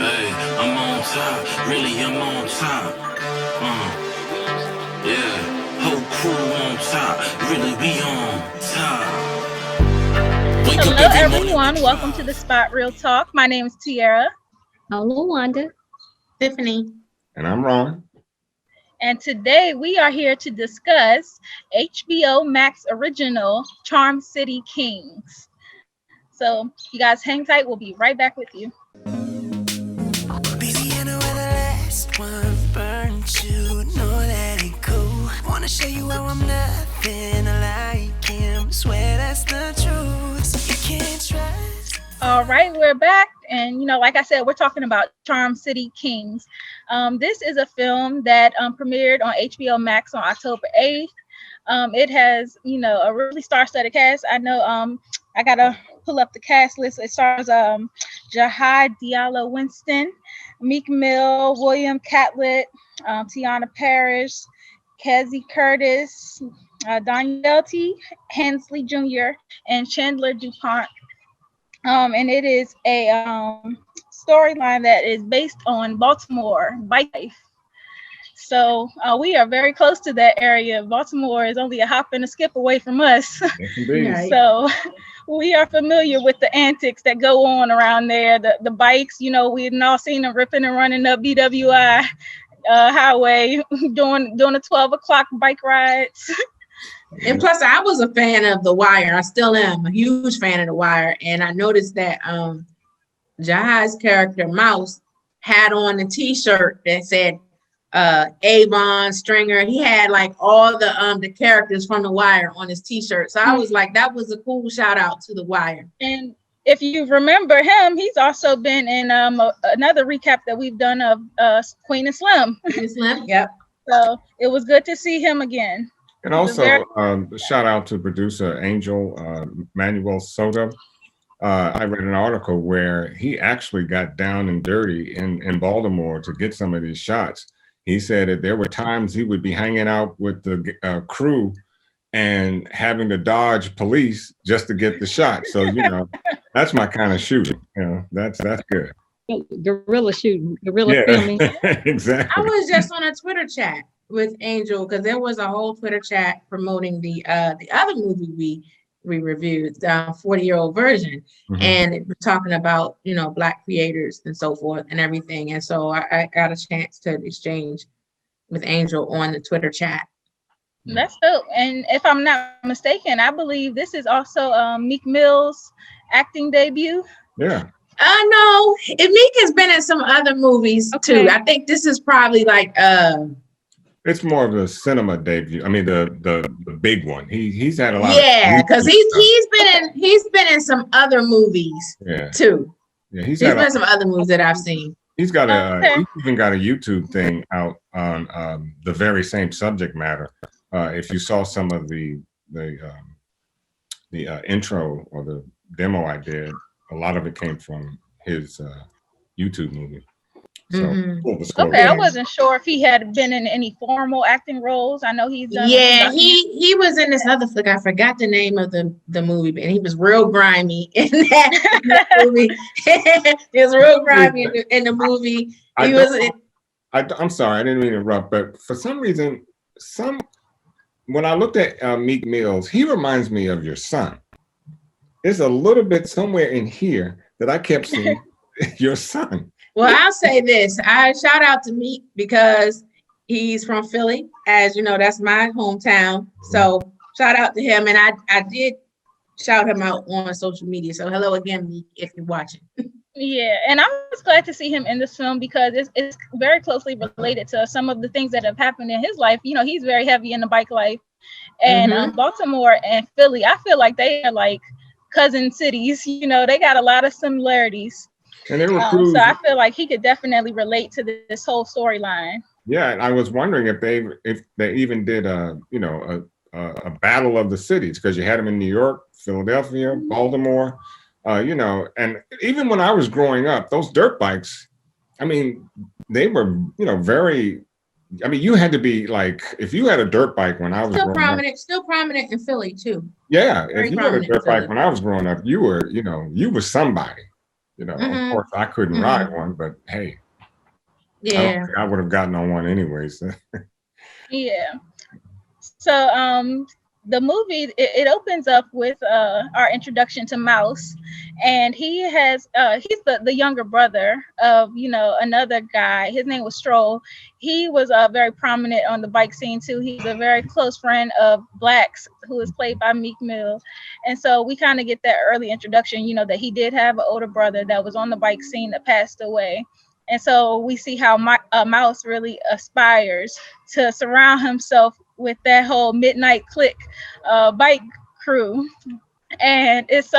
Hey, I'm on top, really I'm on top. Yeah, whole crew on top, really we on top. Wake up Hello, every morning with everyone. Welcome to the drive. Spot Real Talk. My name is Tiara, Hello, Wanda. Tiffany. And I'm Ron. and today we are here to discuss HBO Max original Charm City Kings. So, you guys hang tight. We'll be right back with you. Busy in where the last one burnt you. Know that ain't cool. Wanna show you how I'm nothing like him. Swear that's the truth. So you can't trust. All right, we're back. And, like I said, we're talking about Charm City Kings. This is a film that premiered on HBO Max on October 8th. It has, a really star-studded cast. I know I got to pull up the cast list. It stars Jahad Diallo Winston, Meek Mill, William Catlett, Tiana Parrish, Kezzy Curtis, Danielle T. Hensley Jr., and Chandler DuPont. And it is a storyline that is based on Baltimore bike life. So we are very close to that area. Baltimore is only a hop and a skip away from us. Yes, indeed. Right. So we are familiar with the antics that go on around there. The bikes, we've all seen them ripping and running up BWI highway, doing the 12 o'clock bike rides. And plus, I was a fan of The Wire. I still am a huge fan of The Wire. And I noticed that Jahad's character, Mouse, had on a T-shirt that said Avon, Stringer. He had like all the characters from The Wire on his T-shirt. So I was like, that was a cool shout out to The Wire. And if you remember him, he's also been in another recap that we've done of Queen and Slim. Slim, yep. So it was good to see him again. And also, shout out to producer Angel Manuel Soto. I read an article where he actually got down and dirty in Baltimore to get some of these shots. He said that there were times he would be hanging out with the crew and having to dodge police just to get the shot. So, that's my kind of shooting. That's good. Guerrilla shooting, guerrilla filming. Exactly. I was just on a Twitter chat with Angel because there was a whole Twitter chat promoting the other movie we reviewed, the 40-year-old version, and it was talking about Black creators and so forth and everything. And so I got a chance to exchange with Angel on the Twitter chat. That's dope. And if I'm not mistaken, I believe this is also Meek Mill's acting debut. Yeah. No, Meek has been in some other movies too. I think this is probably like it's more of a cinema debut. I mean, the big one. He's had a lot. Yeah, because he's been in some other movies too. Yeah, he's been in some other movies that I've seen. He's got he's even got a YouTube thing out on the very same subject matter. If you saw some of the intro or the demo I did, a lot of it came from his YouTube movie. So okay, I wasn't sure if he had been in any formal acting roles. I know he's done. Yeah, he was in this other flick. I forgot the name of the movie, and he was real grimy in that movie. He was real grimy in the movie. I'm sorry, I didn't mean to interrupt, but for some reason, when I looked at Meek Mills, he reminds me of your son. There's a little bit somewhere in here that I kept seeing your son. Well, I'll say this. I shout out to Meek because he's from Philly. As you know, that's my hometown. So shout out to him. And I did shout him out on social media. So hello again, Meek, if you're watching. Yeah, and I was glad to see him in this film because it's very closely related to some of the things that have happened in his life. He's very heavy in the bike life. And Baltimore and Philly, I feel like they are like cousin cities. They got a lot of similarities. And they were so I feel like he could definitely relate to this whole storyline. Yeah, and I was wondering if they even did a battle of the cities, because you had them in New York, Philadelphia, Baltimore, and even when I was growing up, those dirt bikes, I mean, they were very. I mean, you had to be like, if you had a dirt bike when I was still prominent in Philly too. Yeah, Very if you had a dirt bike when I was growing up, you were somebody. Of course, I couldn't ride one, but hey, I don't think I would have gotten on one anyways. Yeah. So the movie it opens up with our introduction to Mouse, and he's the younger brother of another guy. His name was Stroll. He was very prominent on the bike scene too. He's a very close friend of Black's, who is played by Meek Mill, and so we kind of get that early introduction, that he did have an older brother that was on the bike scene that passed away. And so we see how Mouse really aspires to surround himself with that whole midnight click bike crew. And it's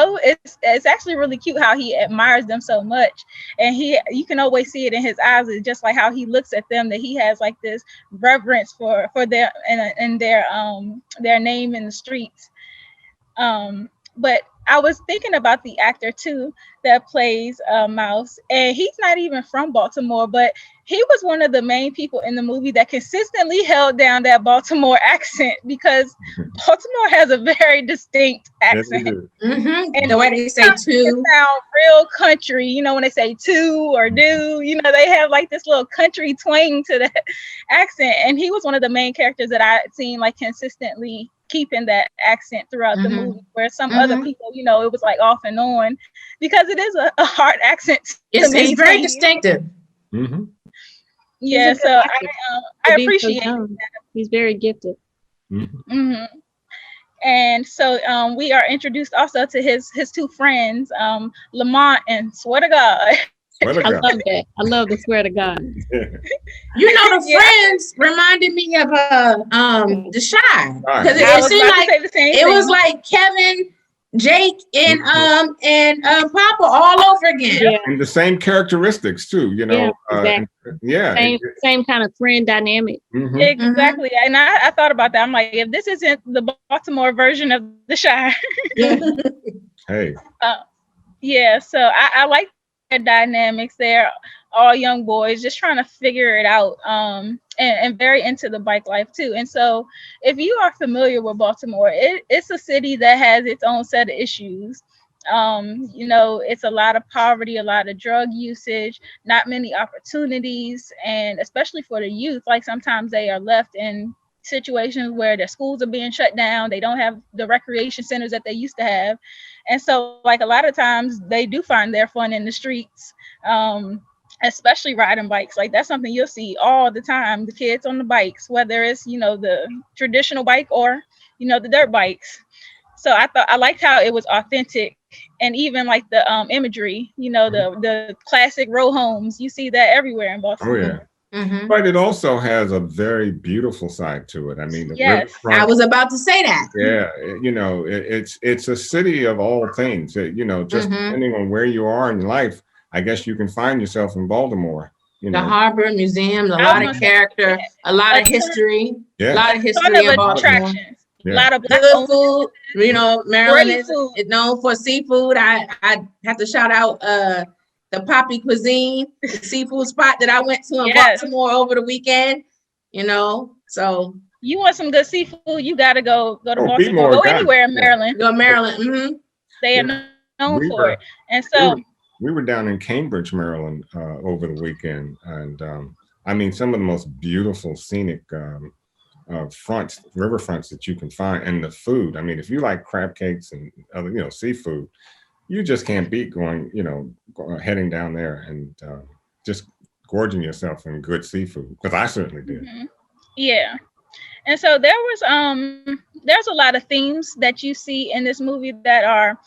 actually really cute how he admires them so much. And you can always see it in his eyes. It's just like how he looks at them, that he has like this reverence for their and their name in the streets. But I was thinking about the actor too that plays Mouse, and he's not even from Baltimore, but he was one of the main people in the movie that consistently held down that Baltimore accent, because Baltimore has a very distinct accent. And the way they say "to" sound real country, when they say "to" or "do," they have like this little country twang to that accent. And he was one of the main characters that I seen like consistently keeping that accent throughout the movie, where some other people, it was like off and on, because it is a hard accent. It's very distinctive. Yeah, so I appreciate that. He's very gifted. And so we are introduced also to his two friends, Lamont and Swear to God. I love that. I love the Swear to God. The friends reminded me of The Shy, because it seemed like it was like Kevin, Jake, and Papa all over again. And the same characteristics too. Exactly. Same kind of friend dynamic. Exactly. And I thought about that. I'm like, if this isn't the Baltimore version of The Shy. Hey. So I like dynamics. They're all young boys just trying to figure it out, and very into the bike life too. And so if you are familiar with Baltimore, it's a city that has its own set of issues. It's a lot of poverty, a lot of drug usage, not many opportunities, and especially for the youth, like sometimes they are left in situations where their schools are being shut down. They don't have the recreation centers that they used to have. And so like a lot of times they do find their fun in the streets, especially riding bikes. Like that's something you'll see all the time, the kids on the bikes, whether it's, the traditional bike or, the dirt bikes. So I liked how it was authentic, and even like the imagery, the classic row homes, you see that everywhere in Baltimore. Oh, yeah. But it also has a very beautiful side to it. I mean, the riverfront, I was about to say that. Yeah, it's a city of all things. Just depending on where you are in life, I guess you can find yourself in Baltimore. The Harbor Museum, a lot of character, a lot of history, a lot of history of Baltimore. A lot of good food. Maryland is known for seafood. I have to shout out the Poppy Cuisine, the seafood spot that I went to in Baltimore over the weekend. So you want some good seafood, you gotta go to Baltimore. Go anywhere in Maryland. Go Maryland. They are known for it. And so we were down in Cambridge, Maryland, over the weekend, and I mean some of the most beautiful scenic riverfronts that you can find, and the food. I mean, if you like crab cakes and other seafood, you just can't beat going, heading down there and just gorging yourself in good seafood, because I certainly did. Yeah. And so there's a lot of themes that you see in this movie that are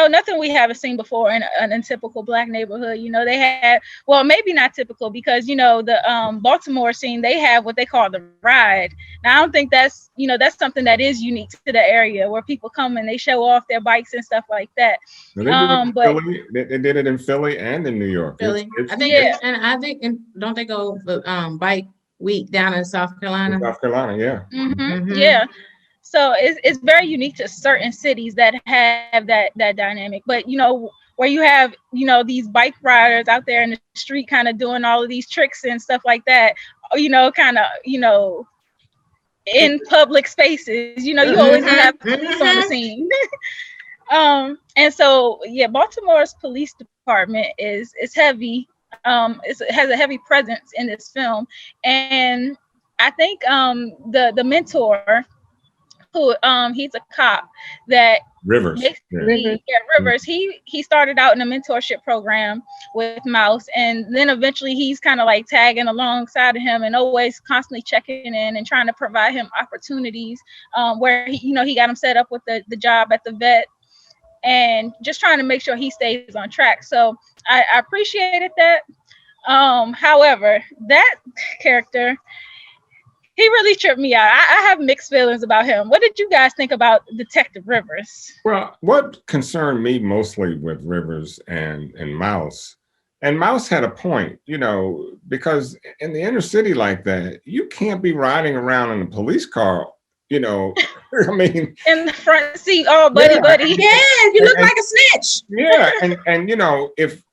nothing we haven't seen before in a typical Black neighborhood. They had, well, maybe not typical, because the Baltimore scene, they have what they call the ride. Now I don't think that's something that is unique to the area, where people come and they show off their bikes and stuff like that. They did it in Philly and in New York. Philly. I think don't they go bike week down in South Carolina? South Carolina, yeah. Yeah. So it's very unique to certain cities that have that dynamic. But, where you have, these bike riders out there in the street kind of doing all of these tricks and stuff like that, in public spaces, you always have police on the scene. And so yeah, Baltimore's police department is heavy. It has a heavy presence in this film, and I think the mentor who he's a cop that Rivers. Rivers. He started out in a mentorship program with Mouse, and then eventually he's kind of like tagging alongside of him and always constantly checking in and trying to provide him opportunities, where he got him set up with the job at the vet, and just trying to make sure he stays on track. So I appreciated that. However, that character, he really tripped me out. I have mixed feelings about him. What did you guys think about Detective Rivers? Well, what concerned me mostly with Rivers and Mouse, and Mouse had a point, because in the inner city like that, you can't be riding around in a police car, I mean, in the front seat, oh, buddy. Yeah, you look like a snitch. Yeah,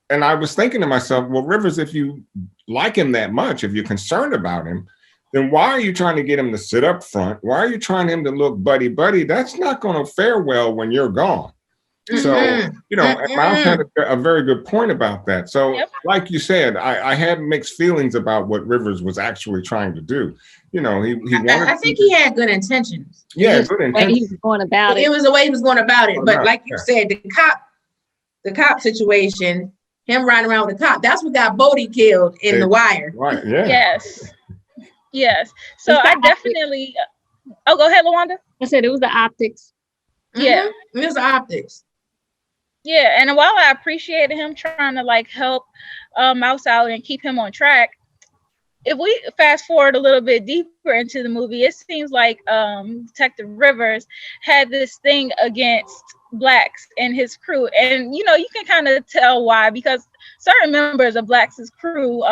and I was thinking to myself, well, Rivers, if you like him that much, if you're concerned about him, then why are you trying to get him to sit up front? Why are you trying him to look buddy? That's not going to fare well when you're gone. So, Miles had a very good point about that. So, like you said, I had mixed feelings about what Rivers was actually trying to do. He wanted. I think he had good intentions. Yeah, good intentions. He was going about it. It was the way he was going about it. But like you said, the cop situation, him riding around with the cop, that's what got Bodie killed in The Wire. Right. Yeah. Yes. So I definitely. Oh, go ahead, Lawanda. I said it was the optics. Yeah, it was the optics. Yeah, and while I appreciated him trying to help Mouse out and keep him on track, if we fast forward a little bit deeper into the movie, it seems like Detective Rivers had this thing against Blacks and his crew, and you can kind of tell why, because certain members of Blacks' crew,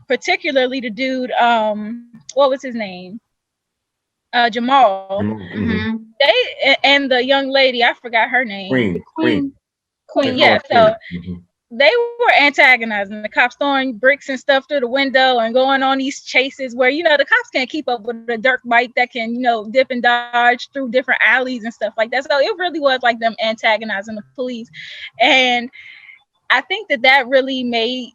particularly the dude, what was his name? Jamal. Mm-hmm. They and the young lady, I forgot her name. Queen. Yeah. So they were antagonizing the cops, throwing bricks and stuff through the window and going on these chases where the cops can't keep up with a dirt bike that can dip and dodge through different alleys and stuff like that. So it really was like them antagonizing the police, and I think that really made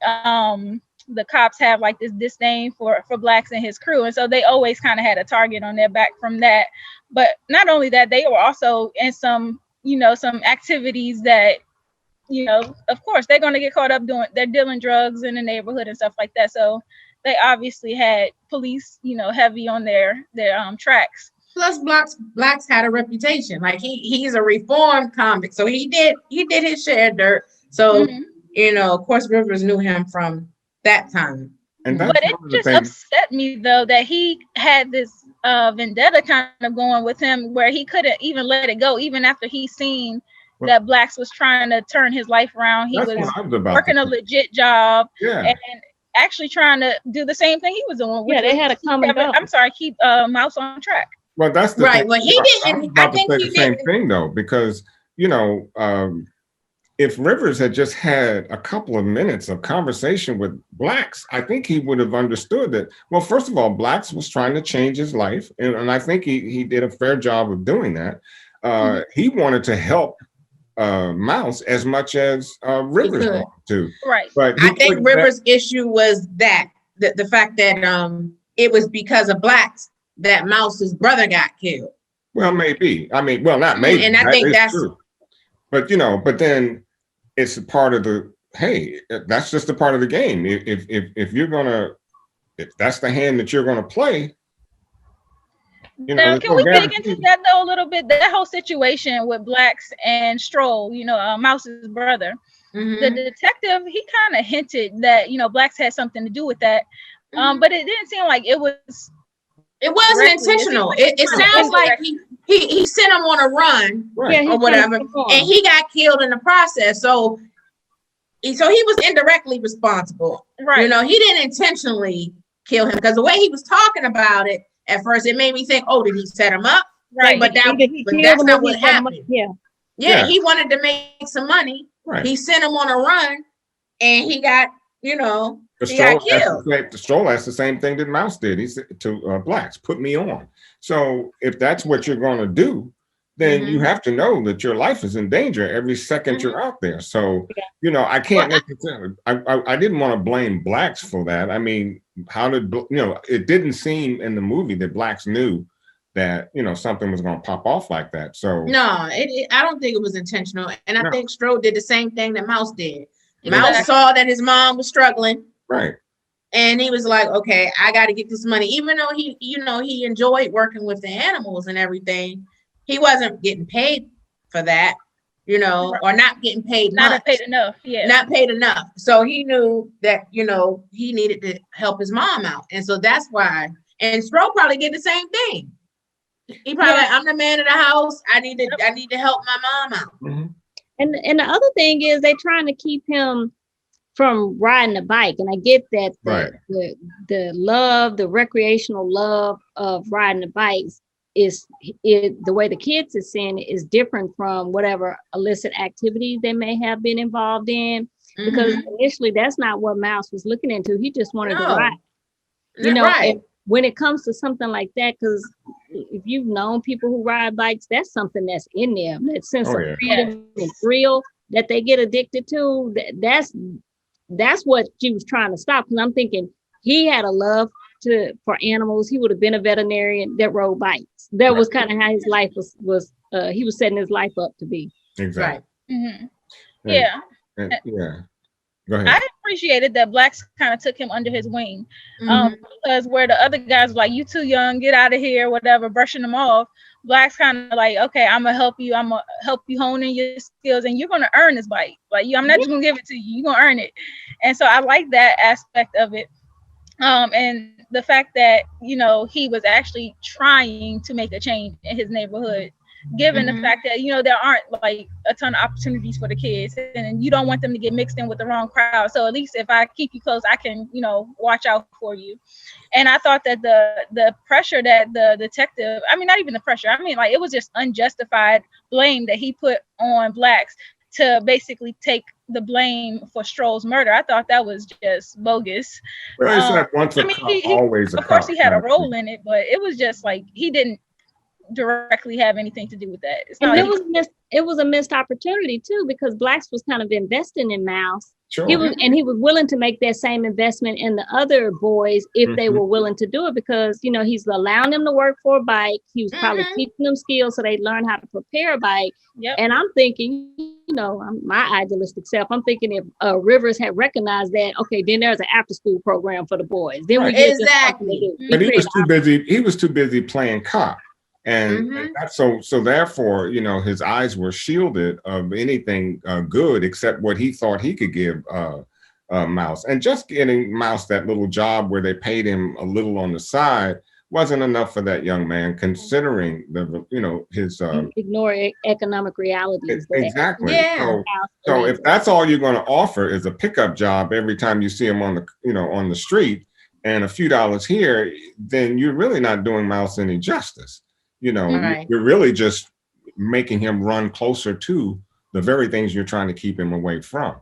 the cops have like this disdain for Blacks and his crew, and so they always kind of had a target on their back from that. But not only that, they were also in some some activities that of course they're going to get caught up doing. They're dealing drugs in the neighborhood and stuff like that, so they obviously had police heavy on their tracks. Plus Blacks had a reputation, like he's a reformed convict, so he did his share of dirt. So of course Rivers knew him from that time. But it just upset me though that he had this vendetta kind of going with him, where he couldn't even let it go, even after he seen that Blacks was trying to turn his life around. He was working a legit job and actually trying to do the same thing he was doing. Yeah, they had a common goal. Keep Mouse on track. Well, that's the right. thing. Well, he didn't. I think he the same thing though, because if Rivers had just had a couple of minutes of conversation with Blacks, I think he would have understood that. Well, first of all, Blacks was trying to change his life, and I think he did a fair job of doing that. He wanted to help Mouse as much as Rivers wanted to. Right. But I think Rivers' issue was that the fact that it was because of Blacks that Mouse's brother got killed. Well, maybe. I mean, well, not maybe. And I think that's true. But but then it's a part of that's just a part of the game. If you're gonna, if that's the hand that you're gonna play. Now, can we dig into that though a little bit? That whole situation with Blacks and Stroll, Mouse's brother. The detective, he kind of hinted that Blacks had something to do with that, but it didn't seem like it was. It wasn't intentional. It sounds like he sent him on a run or whatever, and he got killed in the process. So he was indirectly responsible. Right. He didn't intentionally kill him, because the way he was talking about it at first, it made me think, oh, did he set him up? Right. But that's not what happened. Yeah. He wanted to make some money. Right. He sent him on a run, and he got, he got killed. The Stroll asked the same thing that Mouse did. He said to Blacks, put me on. So if that's what you're going to do, then you have to know that your life is in danger every second you're out there. So, I can't necessarily, I didn't want to blame blacks for that. I mean, how did, it didn't seem in the movie that blacks knew that, something was going to pop off like that. So no, I don't think it was intentional. And I think Strode did the same thing that Mouse did. Mouse saw that his mom was struggling. Right. And he was like, okay, I got to get this money. Even though he enjoyed working with the animals and everything, he wasn't getting paid for that, or not getting paid. Not paid enough. Yeah. Not paid enough. So he knew that, he needed to help his mom out. And so that's why. And Strode probably did the same thing. He probably like, I'm the man of the house. I need to help my mom out. Mm-hmm. And the other thing is they're trying to keep him from riding a bike. And I get that the love, the recreational love of riding the bikes is the way the kids are seeing it is different from whatever illicit activities they may have been involved in. Because initially that's not what Mouse was looking into. He just wanted to ride. And when it comes to something like that, because if you've known people who ride bikes, that's something that's in them, that sense of freedom and thrill that they get addicted to. That's what she was trying to stop. Because I'm thinking he had a love for animals. He would have been a veterinarian that rode bikes. That was kind of how his life was. He was setting his life up to be. Exactly. Yeah. Go ahead. I appreciated that blacks kind of took him under his wing, because where the other guys were like, you too young, get out of here, whatever, brushing them off. Blacks kind of like, okay, I'm gonna help you hone in your skills, and you're gonna earn this bike. Like I'm not just gonna give it to you, you're gonna earn it. And so I like that aspect of it. And the fact that he was actually trying to make a change in his neighborhood, given the fact that there aren't like a ton of opportunities for the kids, and you don't want them to get mixed in with the wrong crowd. So at least if I keep you close, I can watch out for you. And I thought that the pressure that the detective, I mean, not even the pressure, I mean, like, it was just unjustified blame that he put on blacks to basically take the blame for Stroll's murder. I thought that was just bogus. Well, it's not once a cop, always a cop. Of course he had a role in it, but it was just like he didn't directly have anything to do with that. And it was a missed opportunity too, because blacks was kind of investing in Mouse. Sure. He was willing to make that same investment in the other boys if they were willing to do it, because he's allowing them to work for a bike. He was probably teaching them skills so they learn how to prepare a bike. And I'm thinking, my idealistic self, I'm thinking if Rivers had recognized that, okay, then there's an after school program for the boys. Then we get exactly. But he was too busy. He was too busy playing cop. And so therefore, his eyes were shielded of anything good except what he thought he could give Mouse. And just getting Mouse that little job where they paid him a little on the side wasn't enough for that young man, considering his ignore economic realities. Exactly. Yeah. So if that's all you're going to offer is a pickup job every time you see him on the street and a few dollars here, then you're really not doing Mouse any justice. You're really just making him run closer to the very things you're trying to keep him away from.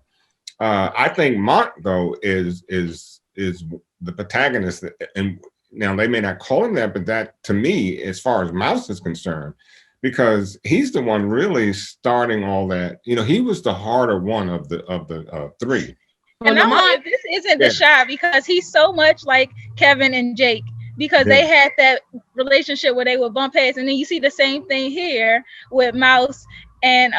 I think Mont, though, is the protagonist, and now they may not call him that, but that, to me, as far as Mouse is concerned, because he's the one really starting all that. He was the harder one of the three. And this isn't the shot, because he's so much like Kevin and Jake. Because they had that relationship where they would bump heads, and then you see the same thing here with Mouse and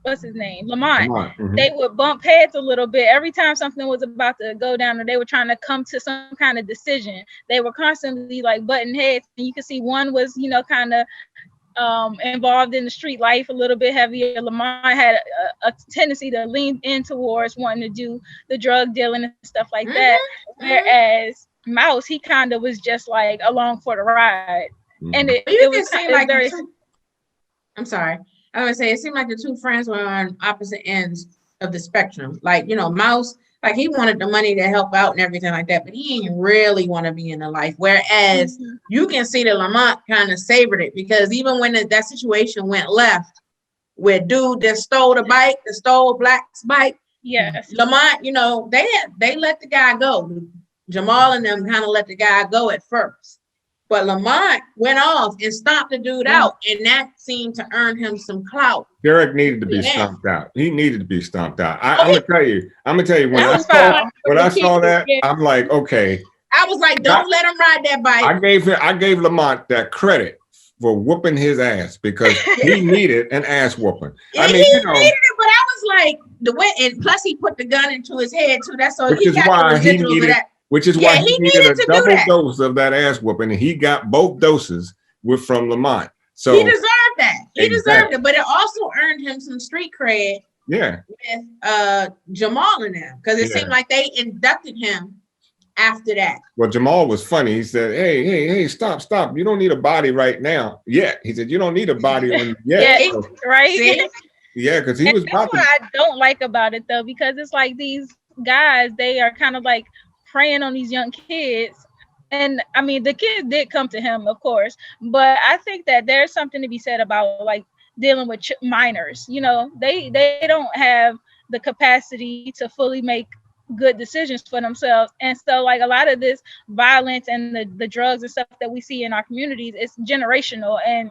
what's his name, Lamont. They would bump heads a little bit every time something was about to go down, or they were trying to come to some kind of decision. They were constantly like butting heads, and you could see one was kind of involved in the street life a little bit heavier. Lamont had a tendency to lean in towards wanting to do the drug dealing and stuff like that, whereas Mouse, he kind of was just like along for the ride. And it was like very. I'm sorry. I would say it seemed like the two friends were on opposite ends of the spectrum. Like, Mouse, like, he wanted the money to help out and everything like that, but he didn't really want to be in the life. Whereas you can see that Lamont kind of savored it, because even when that situation went left, where dude that stole Black's bike, Lamont, they let the guy go. Jamal and them kind of let the guy go at first. But Lamont went off and stomped the dude out, and that seemed to earn him some clout. Derek needed to be stomped out. He needed to be stomped out. I'm gonna tell you. When I saw that, I'm like, okay. I was like, don't let him ride that bike. I gave Lamont that credit for whooping his ass because he needed an ass whooping. He needed it, but I was like, the way, and plus he put the gun into his head too. That's so he got the residuals of that. Which is why he needed a double dose of that ass whooping, and he got both doses from Lamont. So he deserved that. He deserved it, but it also earned him some street cred. Yeah, with Jamal and them, because it seemed like they inducted him after that. Well, Jamal was funny. He said, "Hey, stop! You don't need a body right now." Yeah, he said, "You don't need a body on you yet." Yeah, right. See? Yeah, because he was. That's what I don't like about it though, because it's like these guys, they are kind of like preying on these young kids. And I mean, the kids did come to him, of course, but I think that there's something to be said about like dealing with minors. You know, they don't have the capacity to fully make good decisions for themselves. And so like a lot of this violence and the drugs and stuff that we see in our communities, it's generational and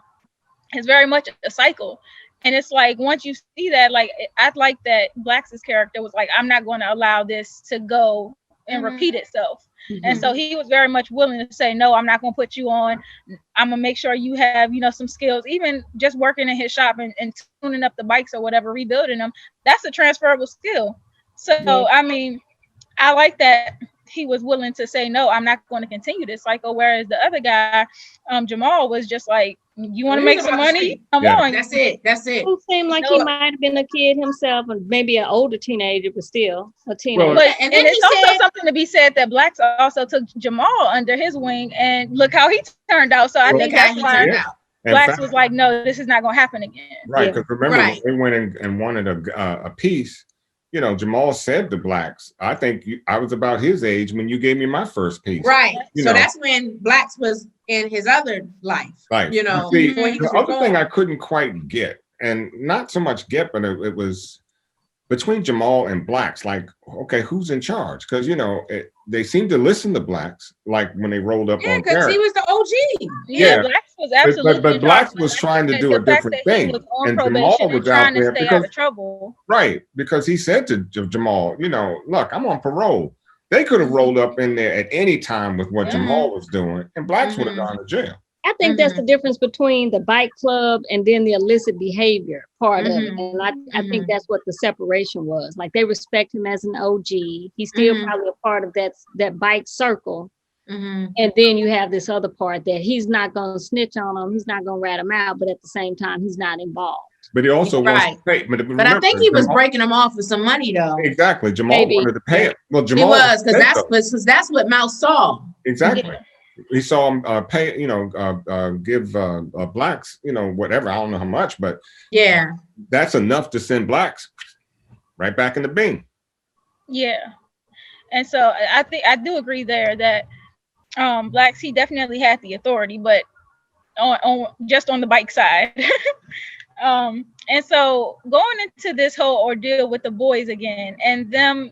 it's very much a cycle. And it's like, once you see that, like, I like that Black's character was like, I'm not going to allow this to go and repeat itself. And so he was very much willing to say, no, I'm not going to put you on. I'm going to make sure you have, you know, some skills, even just working in his shop and tuning up the bikes or whatever, rebuilding them. That's a transferable skill. So, I mean, I like that he was willing to say, no, I'm not going to continue this cycle. Whereas the other guy, Jamal, was just like, you want to make some money? Come on. That's it. Who seemed like he might have been a kid himself, and maybe an older teenager, but still a teenager. Well, and it's also something to be said that Blacks also took Jamal under his wing, and look how he turned out. So I think that's why Blacks was like, no, this is not going to happen again. Right, because remember, when they went and wanted a piece, you know, Jamal said to Blacks, I think I was about his age when you gave me my first piece. Right. So that's when Blacks was in his other life. Right. You know, see, the other thing I couldn't quite get, and not so much get, but it was between Jamal and Blacks, like, okay, who's in charge? Because, you know, they seemed to listen to Blacks, like when they rolled up on because he was the OG. Yeah, Blacks was absolutely. But Blacks was trying to do a different thing, and Jamal was out there because trouble. Right, because he said to Jamal, you know, look, I'm on parole. They could have rolled up in there at any time with what Jamal was doing, and Blacks would have gone to jail. I think that's the difference between the bike club and then the illicit behavior part of it. And I think that's what the separation was. Like, they respect him as an OG. He's still probably a part of that bike circle. And then you have this other part that he's not going to snitch on him. He's not going to rat him out, but at the same time, he's not involved. But he also wants to pay. But remember, I think he was breaking him off for some money, though. Exactly. Jamal wanted to pay it. Well, Jamal was, because that's what Mouse saw. Exactly. Yeah. He saw him pay, you know, give Blacks, you know, whatever. I don't know how much, but that's enough to send Blacks right back in the bin. Yeah, and so I think I do agree there that Blacks, he definitely had the authority, but on just on the bike side. And so going into this whole ordeal with the boys again, and them.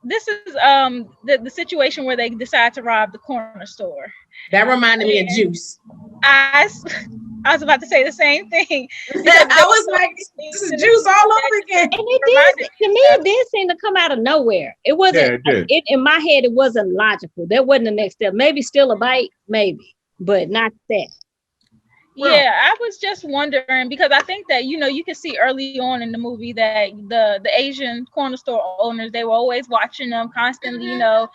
This is the situation where they decide to rob the corner store. That reminded me of Juice. I was about to say the same thing. I was like, this is Juice all over again. And it did, to me, it did seem to come out of nowhere. It wasn't, it in my head, it wasn't logical. That wasn't the next step. Maybe still a bite, maybe, but not that. Yeah, I was just wondering, because I think that, you know, you can see early on in the movie that the Asian corner store owners, they were always watching them constantly, you know,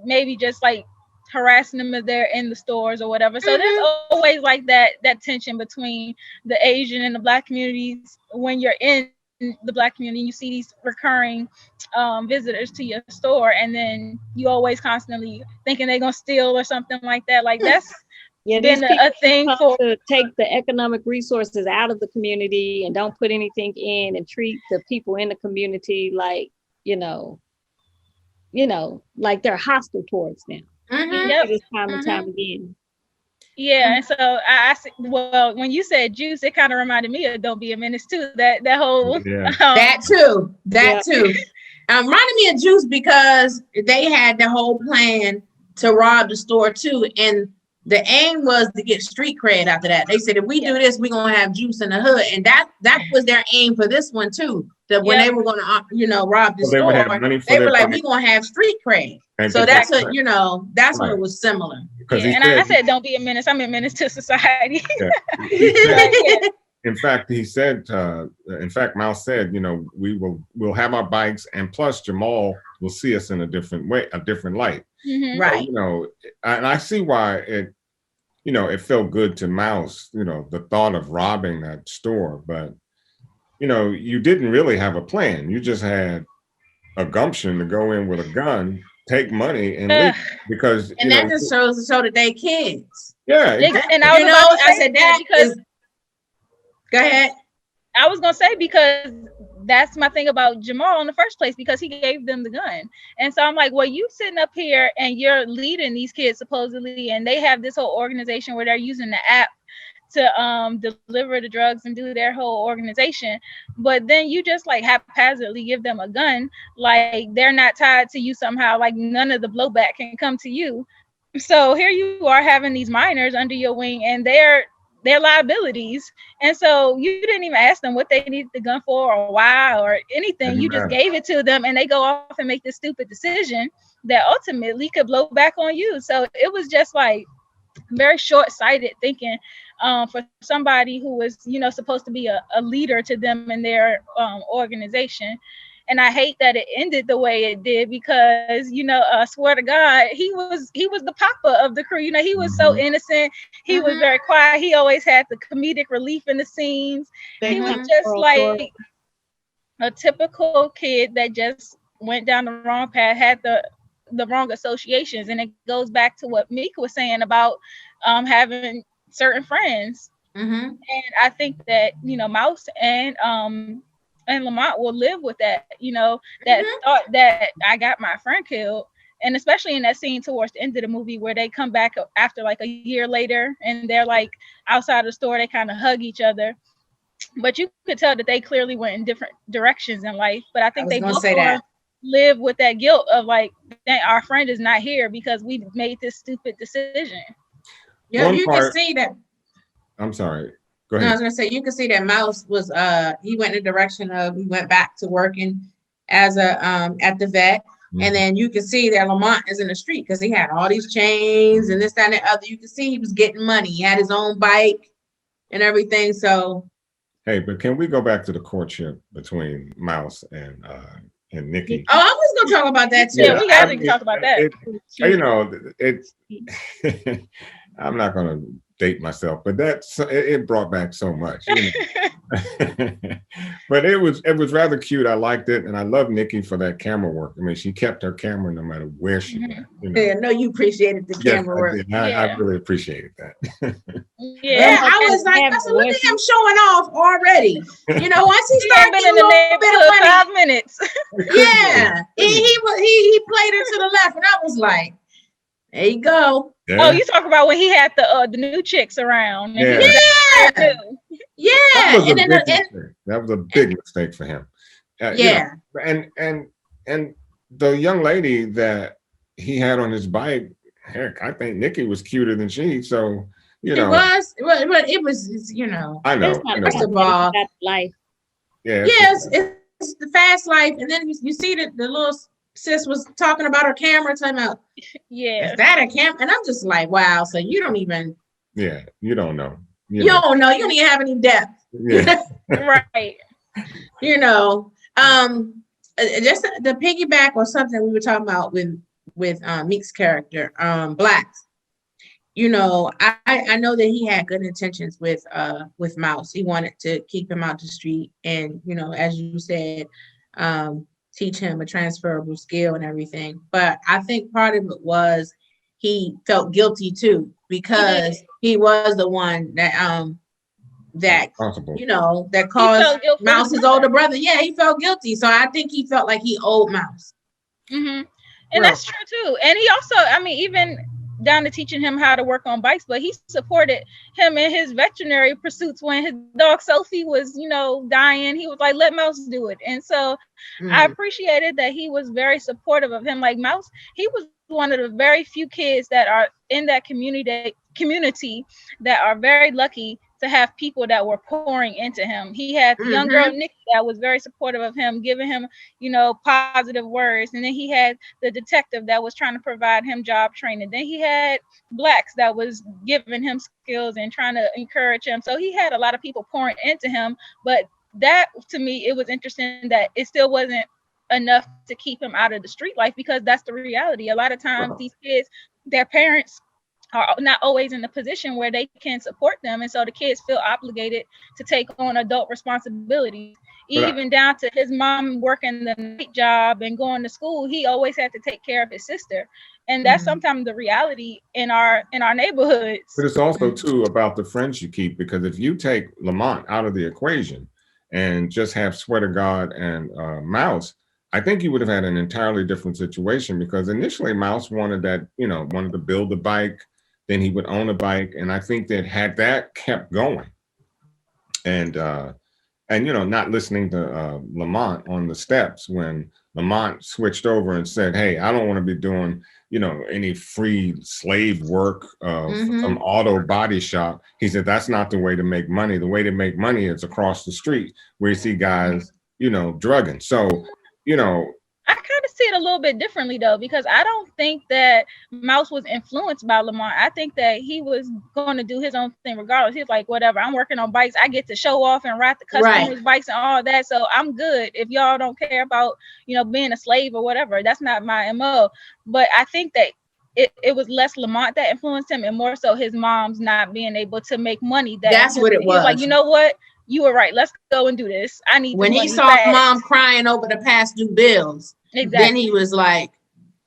maybe just like harassing them if they're in the stores or whatever. So there's always like that tension between the Asian and the Black communities. When you're in the Black community, you see these recurring visitors to your store, and then you always constantly thinking they're gonna steal or something like that. Like that's been a thing to take the economic resources out of the community and don't put anything in and treat the people in the community like, you know, like they're hostile towards them. This time and time again. Yeah, and so I well, when you said Juice, it kind of reminded me of Don't Be a Menace too. That whole that too. Reminded me of Juice because they had the whole plan to rob the store too, and the aim was to get street cred after that. They said, if we do this, we're going to have juice in the hood. And that was their aim for this one too. That when they were going to, rob the store, they were like, we're going to have street cred. And so that's what, that's what it was similar. And I said, don't be a menace. I'm a menace to society. In fact, he said, Mouse said, we'll have our bikes, and plus Jamal will see us in a different way, a different light. Mm-hmm. Right. So, and I see why it felt good to Mouse, the thought of robbing that store, but you didn't really have a plan. You just had a gumption to go in with a gun, take money, and leave, because that just shows to show that they kids. Yeah. And I said that because. Go ahead. I was gonna say, because that's my thing about Jamal in the first place, because he gave them the gun. And so I'm like, well, you sitting up here and you're leading these kids supposedly, and they have this whole organization where they're using the app to deliver the drugs and do their whole organization. But then you just like haphazardly give them a gun, like they're not tied to you somehow, like none of the blowback can come to you. So here you are having these minors under your wing, and they're liabilities. And so you didn't even ask them what they needed the gun for or why or anything. You just gave it to them, and they go off and make this stupid decision that ultimately could blow back on you. So it was just like very short-sighted thinking for somebody who was, supposed to be a leader to them in their organization. And I hate that it ended the way it did, because, I swear to God, he was the papa of the crew. He was so innocent. He was very quiet. He always had the comedic relief in the scenes. He was just like a typical kid that just went down the wrong path, had the wrong associations. And it goes back to what Meek was saying about having certain friends. And I think that, Mouse and Lamont will live with that, that thought that I got my friend killed. And especially in that scene towards the end of the movie where they come back after like a year later and they're like outside the store, they kind of hug each other. But you could tell that they clearly went in different directions in life. But I think they both live with that guilt of like, our friend is not here because we made this stupid decision. Yeah, you can see that. I'm sorry. No, I was gonna say, you can see that Mouse was he went in the direction of, he went back to working as a at the vet. And then you can see that Lamont is in the street because he had all these chains and this, that, and the other. You can see he was getting money. He had his own bike and everything. So hey, but can we go back to the courtship between Mouse and Nikki? Oh, I was gonna talk about that too. Yeah, we guys can talk about that. It's I'm not gonna date myself, but it brought back so much. But it was rather cute. I liked it, and I love Nikki for that camera work. I mean, she kept her camera no matter where she went. Yeah, no, you appreciated the camera work. I really appreciated that. I was like, I said, look at him showing off already. Once he started getting a little bit of money, 5 minutes. Yeah, he played it to the left, and I was like, there you go. Yeah. Oh, you talk about when he had the new chicks around. Yeah. That was a big mistake for him. And the young lady that he had on his bike, heck, I think Nikki was cuter than she. So it was. I know. First of all, life. Yeah. Yes, it's the fast life, and then you see that the little sis was talking about her camera, talking about, is that a camera? And I'm just like, wow. So you don't even. Yeah, you don't know. You don't know. You don't even have any depth. Yeah. Right. Just the piggyback or something we were talking about with Meek's character, Blacks. I know that he had good intentions with Mouse. He wanted to keep him out the street, and as you said, teach him a transferable skill and everything. But I think part of it was he felt guilty too, because he was the one that that caused Mouse's older brother. Yeah, he felt guilty. So I think he felt like he owed Mouse. And that's true too. And he also, even down to teaching him how to work on bikes, but he supported him in his veterinary pursuits. When his dog Sophie was, dying, he was like, let Mouse do it. And so I appreciated that he was very supportive of him. Like Mouse, he was one of the very few kids that are in that community that are very lucky to have people that were pouring into him. He had the young girl Nikki that was very supportive of him, giving him, positive words. And then he had the detective that was trying to provide him job training. Then he had Blacks that was giving him skills and trying to encourage him. So he had a lot of people pouring into him. But that, to me, it was interesting that it still wasn't enough to keep him out of the street life, because that's the reality. A lot of times these kids, their parents are not always in the position where they can support them, and so the kids feel obligated to take on adult responsibilities. Even down to his mom working the night job and going to school, he always had to take care of his sister, and that's sometimes the reality in our neighborhoods. But it's also too about the friends you keep, because if you take Lamont out of the equation and just have Sweater God and Mouse, I think you would have had an entirely different situation, because initially Mouse wanted to build the bike. Then he would own a bike. And I think that had that kept going and not listening to Lamont on the steps when Lamont switched over and said, hey, I don't want to be doing, any free slave work from some auto body shop. He said, that's not the way to make money. The way to make money is across the street where you see guys, drugging. So, I kind of see it a little bit differently, though, because I don't think that Mouse was influenced by Lamont. I think that he was going to do his own thing regardless. He's like, whatever, I'm working on bikes. I get to show off and ride the customers' bikes and all that. So I'm good. If y'all don't care about, being a slave or whatever, that's not my MO. But I think that it was less Lamont that influenced him and more so his mom's not being able to make money. That's what it was. He's like, you know what? You were right. Let's go and do this. I need. When he saw mom crying over the past due bills, then he was like,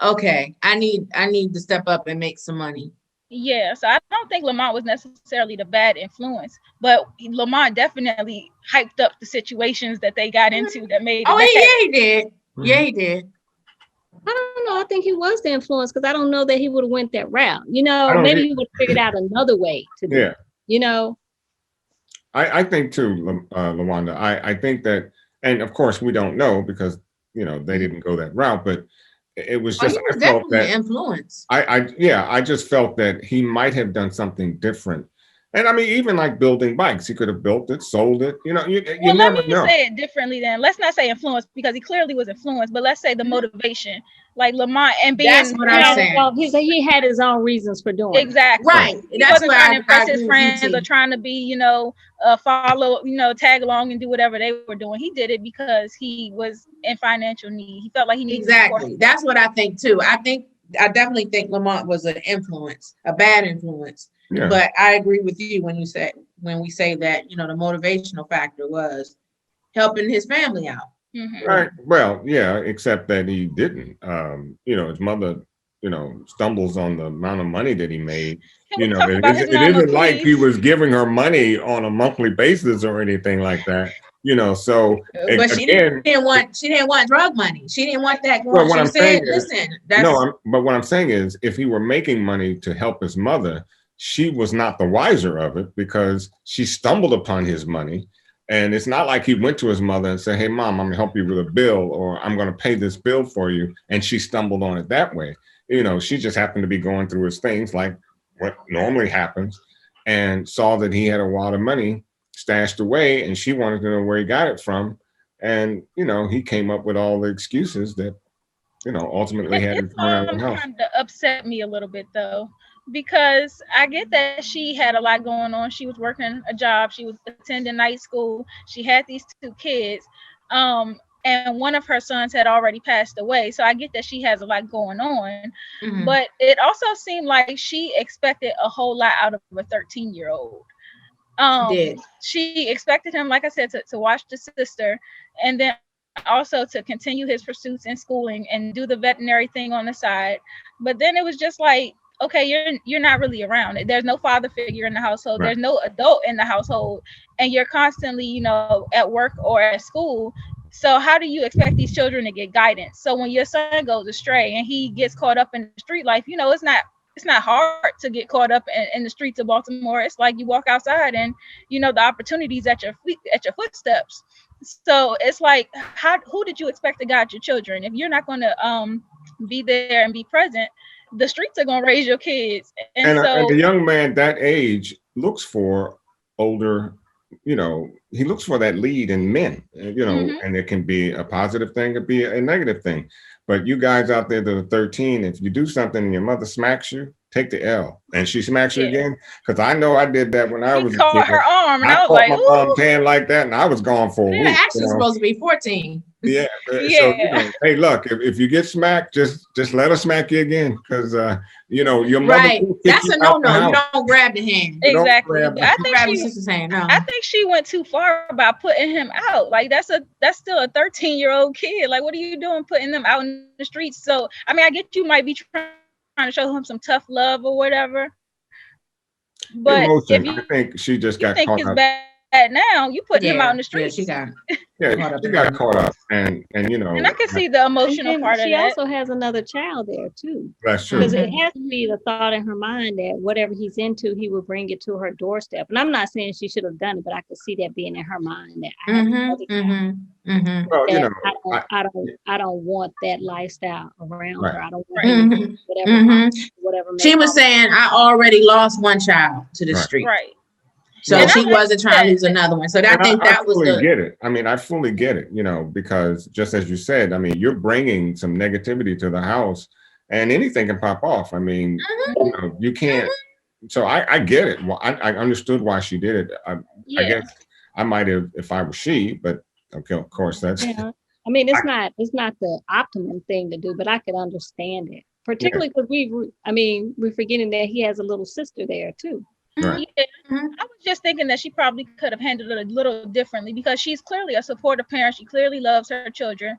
"Okay, I need to step up and make some money." Yeah, so I don't think Lamont was necessarily the bad influence, but Lamont definitely hyped up the situations that they got into that made. He did. Yeah, he did. I don't know. I think he was the influence, because I don't know that he would have went that route. Maybe he would have figured out another way to do it. I think too, LaWanda, I think that, and of course we don't know because, they didn't go that route, but it was just, I felt that influence. I just felt that he might have done something different. And I mean, even like building bikes, he could have built it, sold it, you never know. Let me say it differently then. Let's not say influence, because he clearly was influenced, but let's say the motivation. Like Lamont and being, that's what I'm saying. He had his own reasons for doing exactly. Right. He wasn't trying to impress his friends or trying to be, follow, tag along and do whatever they were doing. He did it because he was in financial need. He felt like he needed exactly. That's what I think too. I definitely think Lamont was an influence, a bad influence. Yeah. But I agree with you when we say that, the motivational factor was helping his family out. Mm-hmm. Right. Well, yeah, except that he didn't. His mother, stumbles on the amount of money that he made. It isn't like he was giving her money on a monthly basis or anything like that. So but she didn't want drug money. She didn't want that. Well, what I'm saying is, but what I'm saying is, if he were making money to help his mother, she was not the wiser of it because she stumbled upon his money. And it's not like he went to his mother and said, hey, mom, I'm gonna help you with a bill, or I'm gonna pay this bill for you. And she stumbled on it that way. She just happened to be going through his things like what normally happens and saw that he had a lot of money stashed away and she wanted to know where he got it from. And, he came up with all the excuses that, ultimately had to come out of the house. Kind of upset me a little bit though, because I get that she had a lot going on. She was working a job. She was attending night school. She had these 2 kids. And one of her sons had already passed away. So I get that she has a lot going on. Mm-hmm. But it also seemed like she expected a whole lot out of a 13-year-old. She expected him, like I said, to watch the sister and then also to continue his pursuits in schooling and do the veterinary thing on the side. But then it was just like, okay, you're not really around. There's no father figure in the household. Right. There's no adult in the household. And you're constantly, at work or at school. So how do you expect these children to get guidance? So when your son goes astray and he gets caught up in the street life, it's not hard to get caught up in the streets of Baltimore. It's like you walk outside and, the opportunities at your footsteps. So it's like, who did you expect to guide your children? If you're not going to be there and be present, the streets are gonna raise your kids. And and so the young man that age looks for older, he looks for that lead in men, and it can be a positive thing, it could be a negative thing. But you guys out there that are 13, if you do something and your mother smacks you, take the L. And she smacks you again. Because I know I did that when I was a kid. caught her arm, and I was caught like, my mom hand like that, and I was gone for a They're week. actually supposed to be 14. Yeah. Yeah. So, hey, look, if you get smacked, just let her smack you again. Because, your mother. Right. will kick That's you a out the no-no. You house. don't grab the hand. Exactly. grab I Grab your think sister's hand. No. I think she went too far by putting him out. Like that's still a 13-year-old kid. Like, what are you doing putting them out in the streets? So I mean, I get you might be trying to show him some tough love or whatever. But Emotion. if you I think she just got think caught it's up. bad now, you putting him out in the streets. she got Yeah, caught up she in got that. caught up, and And I can see the emotional And part of she that. also has another child there too. that's true. Because it has to be the thought in her mind that whatever he's into, he will bring it to her doorstep. And I'm not saying she should have done it, but I could see that being in her mind that I have another child, Well, that I don't want that lifestyle around Right. her. I don't want whatever. She was saying, I already lost one child to the Right. street. Right. So And I she like wasn't trying to lose another one. So I think that was fully the get it. I mean, I fully get it, because just as you said, I mean, you're bringing some negativity to the house and anything can pop off. I mean, you can't. So I get it. Well, I understood why she did it. I guess I might have if I was she, but okay, of course that's. Yeah. I mean, it's not the optimum thing to do, but I could understand it, particularly because we're forgetting that he has a little sister there too. Right. Yeah. I was just thinking that she probably could have handled it a little differently because she's clearly a supportive parent. She clearly loves her children,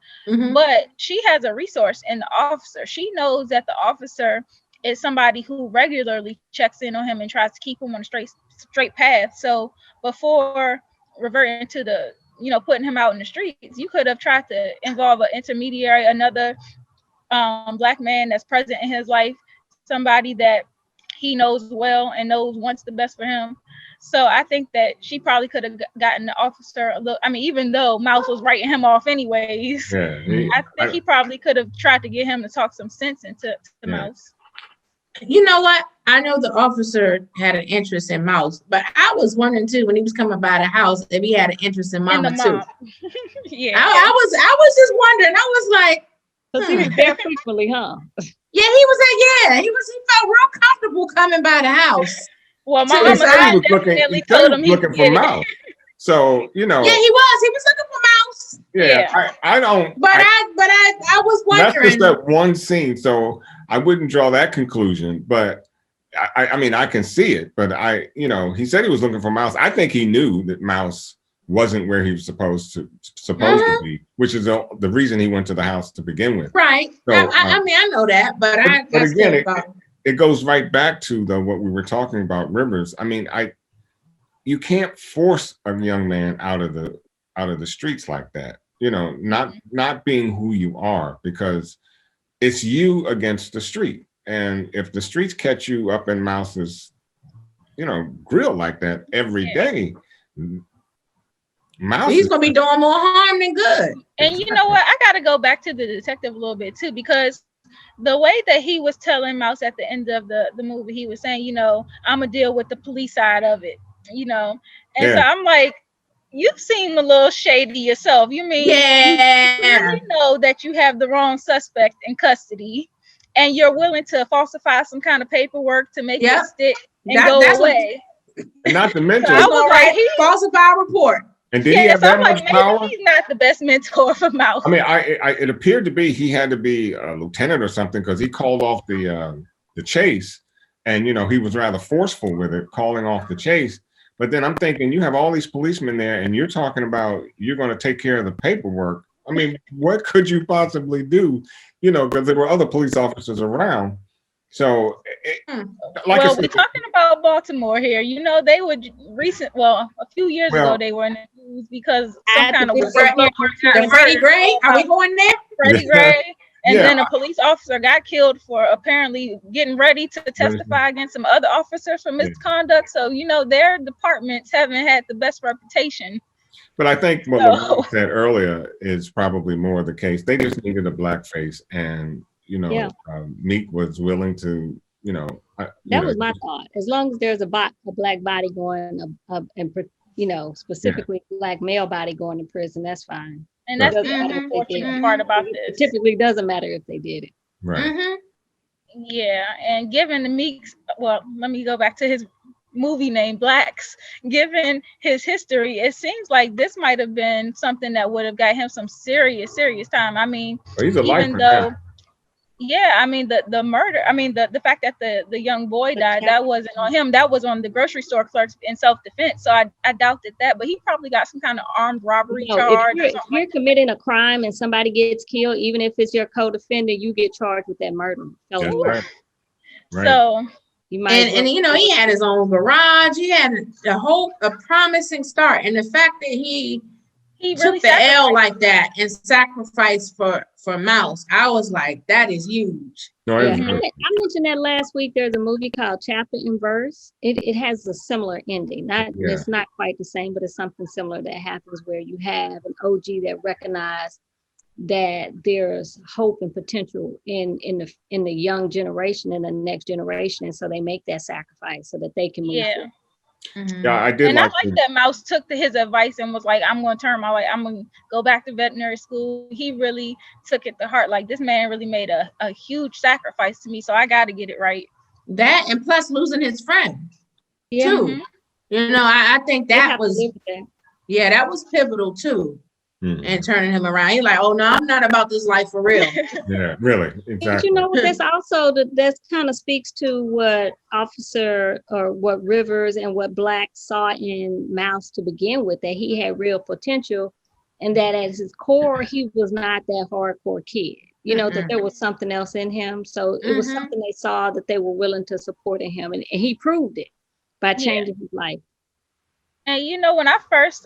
but she has a resource in the officer. She knows that the officer is somebody who regularly checks in on him and tries to keep him on a straight path. So before reverting to the, putting him out in the streets, you could have tried to involve an intermediary, another Black man that's present in his life, somebody that he knows well and wants the best for him. So I think that she probably could have gotten the officer a little. I mean, even though Mouse was writing him off anyways, I think he probably could have tried to get him to talk some sense into Mouse. You know what? I know the officer had an interest in Mouse, but I was wondering too when he was coming by the house if he had an interest in Mama too. Yeah, I was just wondering. I was like, because he was there frequently, huh? Yeah, he was like, he felt real comfortable coming by the house. Well, my He mama said he was definitely looking, told him he looking for Mouse. So Yeah, he was looking for Mouse. Yeah. I don't. But I was wondering. That's just that one scene, so I wouldn't draw that conclusion. But I mean, I can see it. But he said he was looking for Mouse. I think he knew that Mouse wasn't where he was supposed to be, which is the reason he went to the house to begin with. Right. So, I mean, I know that, but again, it goes right back to what we were talking about, Rivers. I mean, you can't force a young man out of the streets like that. Not being who you are, because it's you against the street. And if the streets catch you up in Mouse's, grill like that every day, Mouse he's gonna be doing more harm than good. And you know what? I gotta go back to the detective a little bit too, because the way that he was telling Mouse at the end of the movie, he was saying, I'm gonna deal with the police side of it, And so I'm like, you seem a little shady yourself. You mean you know that you have the wrong suspect in custody, and you're willing to falsify some kind of paperwork to make it stick and go away. And not to mention, So I was like, falsify a report. And did he have that much power? He's not the best mentor for Mouse. I mean, it appeared to be he had to be a lieutenant or something, because he called off the chase, and he was rather forceful with it, calling off the chase. But then I'm thinking, you have all these policemen there, and you're talking about you're going to take care of the paperwork. I mean, what could you possibly do? Because there were other police officers around. So, we're talking about Baltimore here. They were a few years ago, they were in the news because some kind of Freddie Gray. Are we going there? Freddie Gray. And then a police officer got killed for apparently getting ready to testify against some other officers for misconduct. So, their departments haven't had the best reputation. But I think what Lamar said earlier is probably more the case. They just needed a black face, and Meek was willing to, that was my thought. As long as there's a black body going and specifically black male body going to prison, that's fine. And that's the unfortunate part about this. It typically doesn't matter if they did it. Right. Yeah, and given the Meek's, well, let me go back to his movie name, Blacks. Given his history, it seems like this might have been something that would have got him some serious time. I mean, he's a even though, yeah, I mean the murder, I mean the fact that the young boy died, that wasn't on him, that was on the grocery store clerks in self-defense. So I doubted that, but he probably got some kind of armed robbery charge. If you're committing a crime and somebody gets killed, even if it's your co-defendant, you get charged with that murder. Right. So you might and he had his own garage. He had a promising start, and the fact that he took really the L like that and sacrificed for Mouse, I was like, that is huge. No, I mentioned that last week. There's a movie called Chapter and Verse. It has a similar ending. It's not quite the same, but it's something similar that happens where you have an OG that recognized that there's hope and potential in the young generation and the next generation, and so they make that sacrifice so that they can move forward. Yeah, I did. And I like that Mouse took to his advice and was like, I'm going to turn my life, I'm going to go back to veterinary school. He really took it to heart. Like, this man really made a huge sacrifice to me, so I got to get it right. That, and plus losing his friend too. I think that was that was pivotal too. And turning him around. He's like, oh no, I'm not about this life for real. Yeah, really. Exactly. But that's also that kind of speaks to what what Rivers and what Black saw in Mouse to begin with, that he had real potential and that at his core, he was not that hardcore kid. That there was something else in him. So it was something they saw that they were willing to support in him. And he proved it by changing his life. And when I first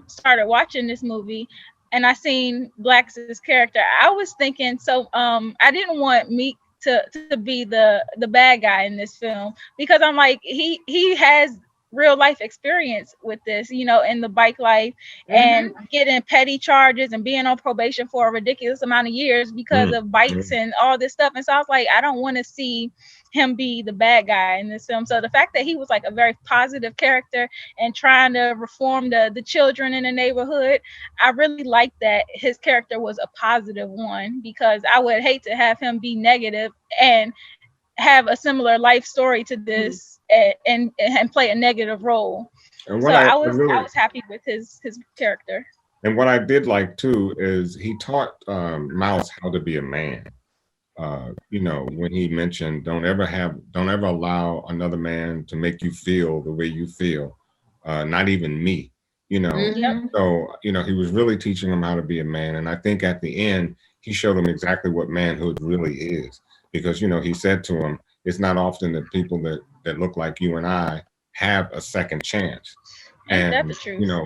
started watching this movie and I seen Black's character, I was thinking, so I didn't want Meek to be the bad guy in this film, because I'm like, he has real life experience with this, in the bike life and getting petty charges and being on probation for a ridiculous amount of years because of bikes and all this stuff. And so I was like, I don't want to see him be the bad guy in this film. So the fact that he was like a very positive character and trying to reform the children in the neighborhood, I really like that his character was a positive one, because I would hate to have him be negative and have a similar life story to this and play a negative role. And so I was happy with his character. And what I did like too is he taught Mouse how to be a man. When he mentioned, don't ever allow another man to make you feel the way you feel, not even me. So he was really teaching him how to be a man. And I think at the end he showed him exactly what manhood really is, because he said to him, it's not often that people that look like you and I have a second chance. And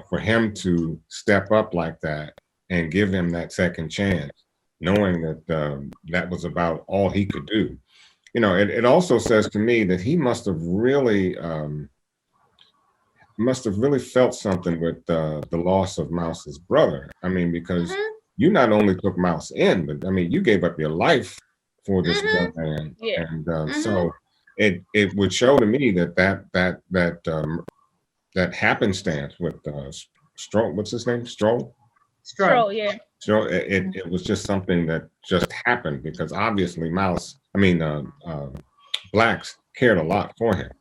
for him to step up like that and give him that second chance, knowing that that was about all he could do. It also says to me that he must have really felt something with the loss of Mouse's brother. I mean, because you not only took Mouse in, but I mean, you gave up your life for this young man. Yeah. And so it would show to me that happenstance with Stroll, what's his name? Stroll, yeah. So it was just something that just happened, because obviously Blacks cared a lot for him.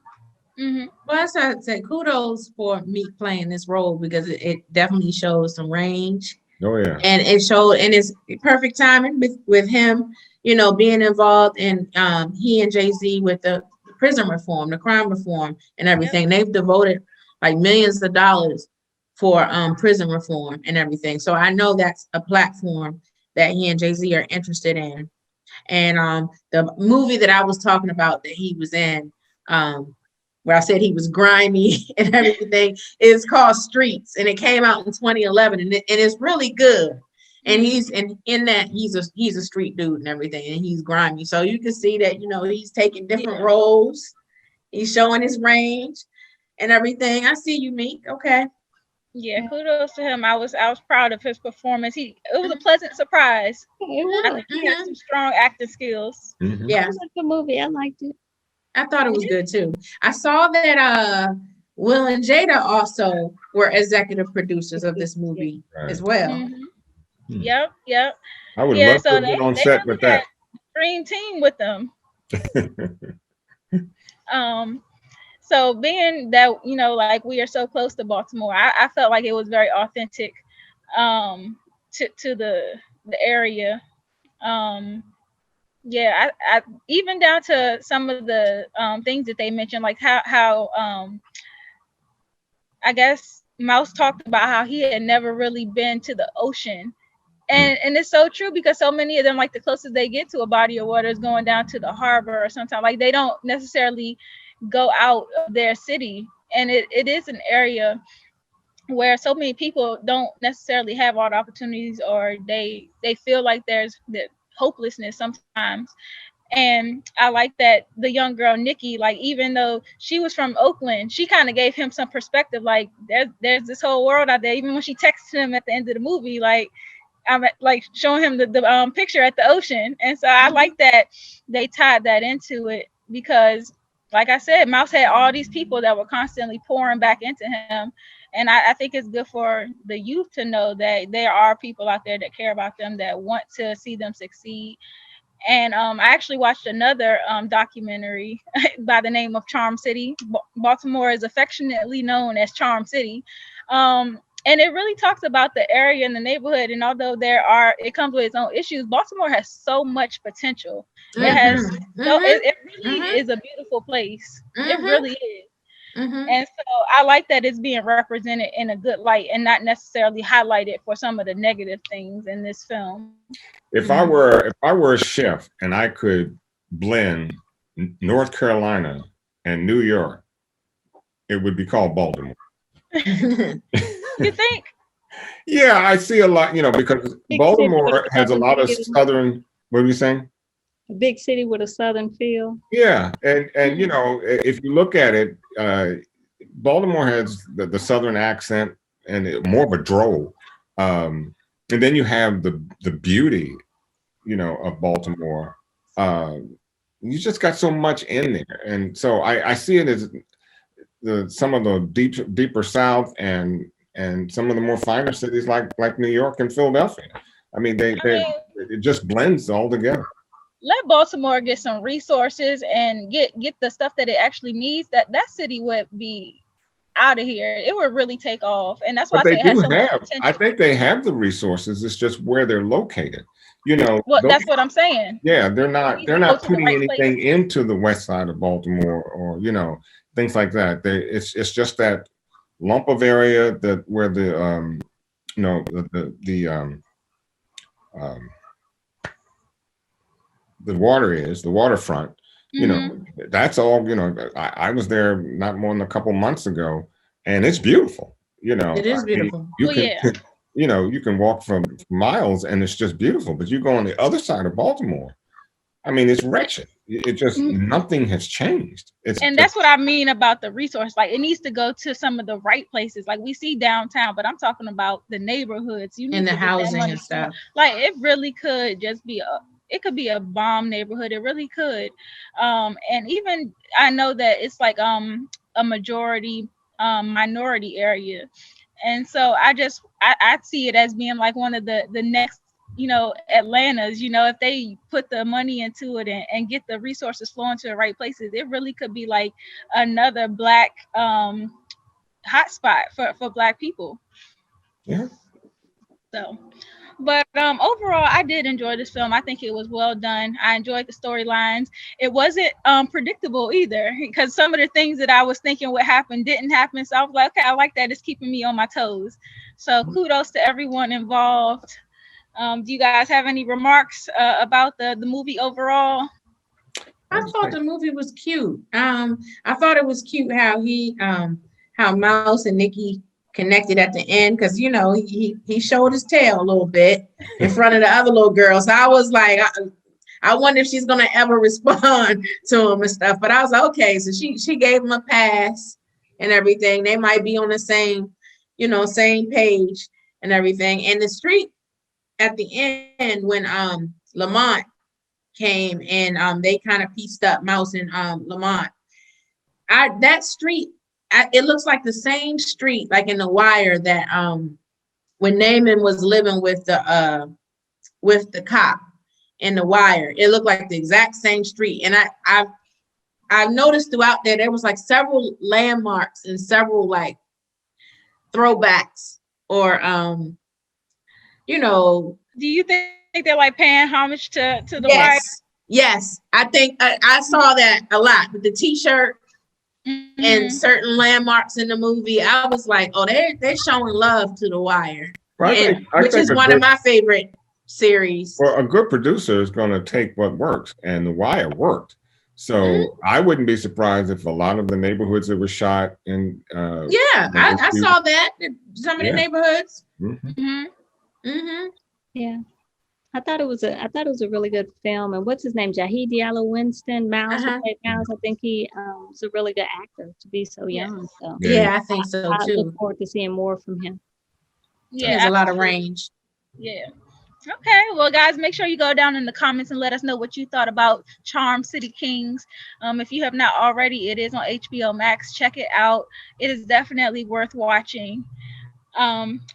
Well, that's why I said kudos for Meek playing this role, because it definitely shows some range. Oh yeah. And it showed, and it's perfect timing with him, being involved in he and Jay-Z with the prison reform, the crime reform and everything. They've devoted like millions of dollars for prison reform and everything. So I know that's a platform that he and Jay-Z are interested in. And the movie that I was talking about that he was in, where I said he was grimy and everything, is called Streets, and it came out in 2011, and it's really good. And he's in that he's a street dude and everything, and he's grimy. So you can see that he's taking different roles. He's showing his range and everything. I see you, Meek. Okay. Yeah, kudos to him. I was proud of his performance. It was a pleasant surprise. It I was. think he has some strong acting skills. Mhm. Yeah, It was a good movie. I liked it. I thought it was good too. I saw that Will and Jada also were executive producers of this movie as well. Mhm. Hmm. Yep. I would Yeah, love to so have been on set with that. dream team with them. So being that, like we are so close to Baltimore, I felt like it was very authentic to the area. Um, yeah, I even down to some of the things that they mentioned, like how I guess Mouse talked about how he had never really been to the ocean. And it's so true because so many of them, like the closest they get to a body of water is going down to the harbor, or sometimes like they don't necessarily go out of their city. And it is an area where so many people don't necessarily have all the opportunities, or they feel like there's the hopelessness sometimes. And I like that the young girl Nikki, like even though she was from Oakland, she kind of gave him some perspective. Like there's this whole world out there. Even when she texted him at the end of the movie, like I'm like showing him the picture at the ocean. And so I like that they tied that into it because, like I said, Mouse had all these people that were constantly pouring back into him. And I think it's good for the youth to know that there are people out there that care about them, that want to see them succeed. And I actually watched another documentary by the name of Charm City. Baltimore is affectionately known as Charm City. And it really talks about the area and the neighborhood. And although it comes with its own issues, Baltimore has so much potential. It has, it really is a beautiful place. It really is. And so I like that it's being represented in a good light and not necessarily highlighted for some of the negative things in this film. If I were a chef and I could blend North Carolina and New York, it would be called Baltimore. You think? Yeah, I see a lot, because Big Baltimore city has a lot of southern, what are you saying? A big city with a southern feel. Yeah, and if you look at it, Baltimore has the southern accent and more of a drawl, and then you have the beauty, of Baltimore. You just got so much in there, and so I see it as some of the deeper South and some of the more finer cities like New York and Philadelphia. I mean, it just blends all together. Let Baltimore get some resources and get the stuff that it actually needs. That city would be out of here. It would really take off, and that's why But I say it has so much potential. I think they have the resources. It's just where they're located. Well, that's what I'm saying. Yeah, they're not putting anything into the west side of Baltimore, or things like that. It's just that lump of area where the water is, the waterfront. That's all. I was there not more than a couple months ago, and it's beautiful. It is beautiful. You can walk for miles and it's just beautiful. But you go on the other side of Baltimore, I mean, it's wretched. It just nothing has changed. That's what I mean about the resource. Like, it needs to go to some of the right places. Like, we see downtown, but I'm talking about the neighborhoods. You need and the to housing and stuff. Like, it really could just be a bomb neighborhood. It really could. And even I know that it's like a majority minority area. And so I see it as being like one of the next, Atlanta's, if they put the money into it and get the resources flowing to the right places, it really could be like another Black hotspot for Black people. Yeah. So, but overall, I did enjoy this film. I think it was well done. I enjoyed the storylines. It wasn't predictable either, because some of the things that I was thinking would happen didn't happen. So I was like, okay, I like that. It's keeping me on my toes. So kudos to everyone involved. Do you guys have any remarks about the movie overall? I thought the movie was cute. I thought it was cute how Mouse and Nikki connected at the end, because he showed his tail a little bit in front of the other little girls. So I was like, I wonder if she's gonna ever respond to him and stuff. But I was like, okay, so she gave him a pass and everything. They might be on the same same page and everything. And the street at the end when Lamont came and they kind of pieced up Mouse and Lamont. That street, it looks like the same street like in The Wire that when Naaman was living with the cop in The Wire. It looked like the exact same street. And I've noticed throughout there was like several landmarks and several like throwbacks or Do you think they're like paying homage to The Wire? Yes. I think I saw that a lot with the t-shirt and certain landmarks in the movie. I was like, oh, they're showing love to The Wire. Right. Which is one of my favorite series. Well, a good producer is going to take what works, and The Wire worked. So I wouldn't be surprised if a lot of the neighborhoods that were shot in. I saw that in some of the neighborhoods. Yeah, I thought it was a really good film. And what's his name? Jaheed Diallo Winston Mouse. Who played Mouse. I think he was a really good actor to be so young. So I think so too. I look forward to seeing more from him. Yeah, he has a lot of range. Yeah. Okay, well, guys, make sure you go down in the comments and let us know what you thought about Charm City Kings. If you have not already, it is on HBO Max. Check it out. It is definitely worth watching.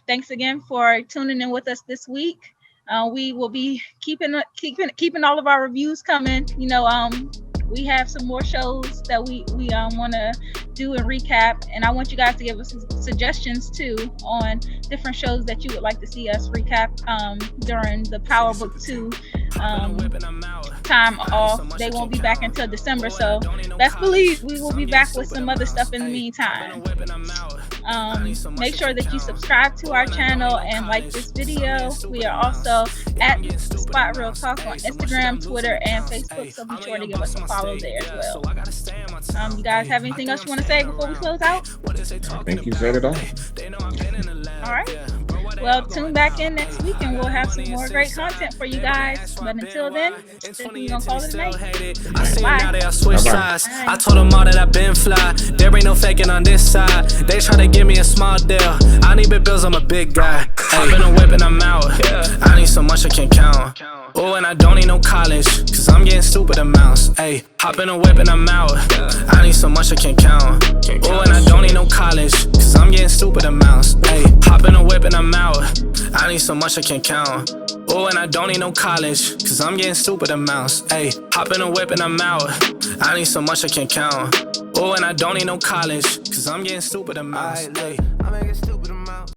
Thanks again for tuning in with us this week. We will be keeping all of our reviews coming. We have some more shows that we want to do and recap, and I want you guys to give us suggestions too on different shows that you would like to see us recap during the Power Book 2 time off. They won't be back until December, so best believe we will be back with some other stuff in the meantime. Make sure that you subscribe to our channel and like this video. We are also at Spot Real Talk on Instagram, Twitter, and Facebook, so be sure to give us a follow there as well. You guys have anything else you want to say before we close out? I think you said it all. All right. Well, tune back in next week and we'll have some more great content for you guys. But until then, I think we're going to call it a night. I see now they Bye. all switch sides. I told them all that I've been fly. There ain't no faking on this side. They try to give me a small deal. I need big bills, I'm a big guy. Hop in a whip and I'm out. I need so much I can't count. Oh, and I don't need no college, cause I'm getting stupid amounts. Ayy, hop in a whip and I'm out. I need so much I can't count. Oh, and I don't need no college, cause I'm getting stupid amounts. Ayy, hop in a whip and I'm out. I need so much I can't count. Oh, and I don't need no college, cause I'm getting stupid amounts. Ayy, hop in a whip and I'm out. I need so much I can't count. Oh, and I don't need no college, cause I'm getting stupid amounts. Ayy.